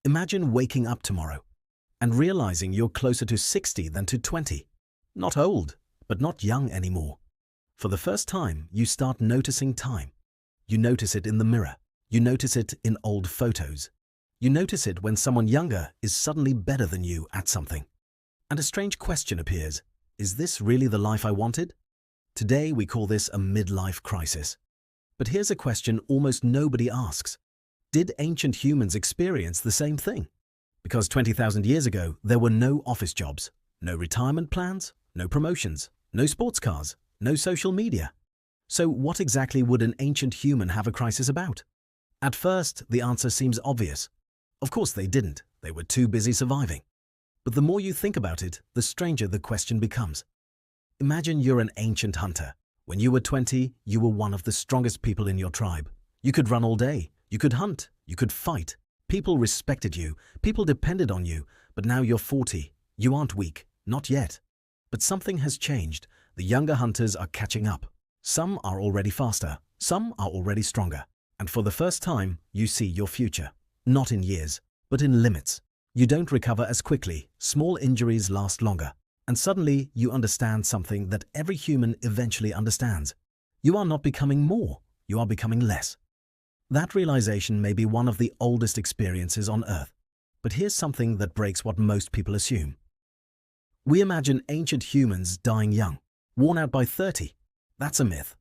Imagine waking up tomorrow and realizing you're closer to 60 than to 20. Not old, but not young anymore. For the first time, you start noticing time. You notice it in the mirror. You notice it in old photos. You notice it when someone younger is suddenly better than you at something. And a strange question appears. Is this really the life I wanted? Today we call this a midlife crisis. But here's a question almost nobody asks. Did ancient humans experience the same thing? Because 20,000 years ago, there were no office jobs, no retirement plans, no promotions, no sports cars, no social media. So what exactly would an ancient human have a crisis about? At first, the answer seems obvious. Of course they didn't. They were too busy surviving. But the more you think about it, the stranger the question becomes. Imagine you're an ancient hunter. When you were 20, you were one of the strongest people in your tribe. You could run all day. You could hunt. You could fight. People respected you. People depended on you. But now you're 40. You aren't weak. Not yet. But something has changed. The younger hunters are catching up. Some are already faster. Some are already stronger. And for the first time, you see your future. Not in years, but in limits. You don't recover as quickly. Small injuries last longer. And suddenly, you understand something that every human eventually understands. You are not becoming more. You are becoming less. That realization may be one of the oldest experiences on Earth. But here's something that breaks what most people assume. We imagine ancient humans dying young, worn out by 30. That's a myth.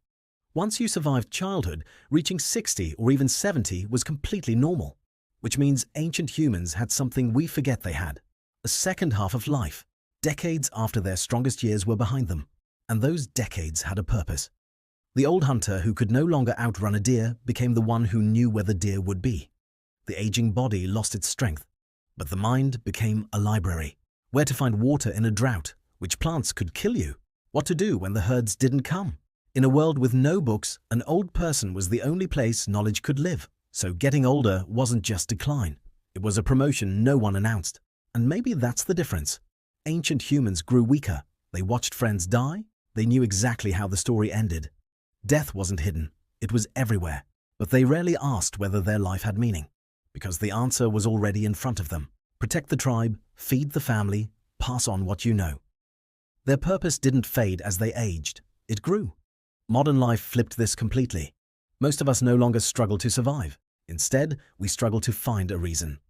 Once you survived childhood, reaching 60 or even 70 was completely normal, which means ancient humans had something we forget they had, a second half of life, decades after their strongest years were behind them, and those decades had a purpose. The old hunter who could no longer outrun a deer became the one who knew where the deer would be. The aging body lost its strength, but the mind became a library. Where to find water in a drought, which plants could kill you, what to do when the herds didn't come. In a world with no books, an old person was the only place knowledge could live. So getting older wasn't just decline. It was a promotion no one announced. And maybe that's the difference. Ancient humans grew weaker. They watched friends die. They knew exactly how the story ended. Death wasn't hidden. It was everywhere. But they rarely asked whether their life had meaning, because the answer was already in front of them. Protect the tribe, feed the family, pass on what you know. Their purpose didn't fade as they aged. It grew. Modern life flipped this completely. Most of us no longer struggle to survive. Instead, we struggle to find a reason.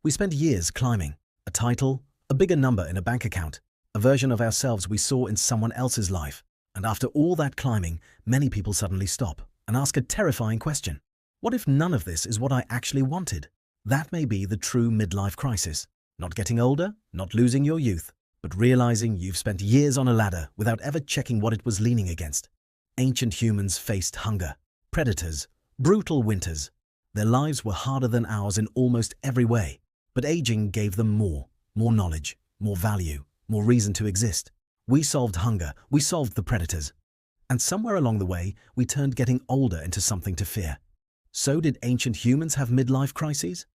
We spend years climbing. A title, a bigger number in a bank account, a version of ourselves we saw in someone else's life. And after all that climbing, many people suddenly stop and ask a terrifying question. What if none of this is what I actually wanted? That may be the true midlife crisis. Not getting older, not losing your youth, but realizing you've spent years on a ladder without ever checking what it was leaning against. Ancient humans faced hunger, predators, brutal winters. Their lives were harder than ours in almost every way, but aging gave them more knowledge, more value, more reason to exist. We solved hunger, we solved the predators. And somewhere along the way, we turned getting older into something to fear. So did ancient humans have midlife crises?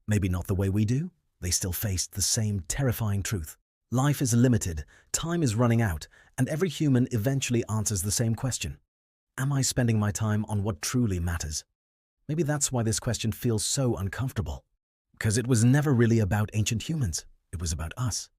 Maybe not the way we do. They still faced the same terrifying truth. Life is limited, time is running out, and every human eventually answers the same question. Am I spending my time on what truly matters? Maybe that's why this question feels so uncomfortable. Because it was never really about ancient humans. It was about us.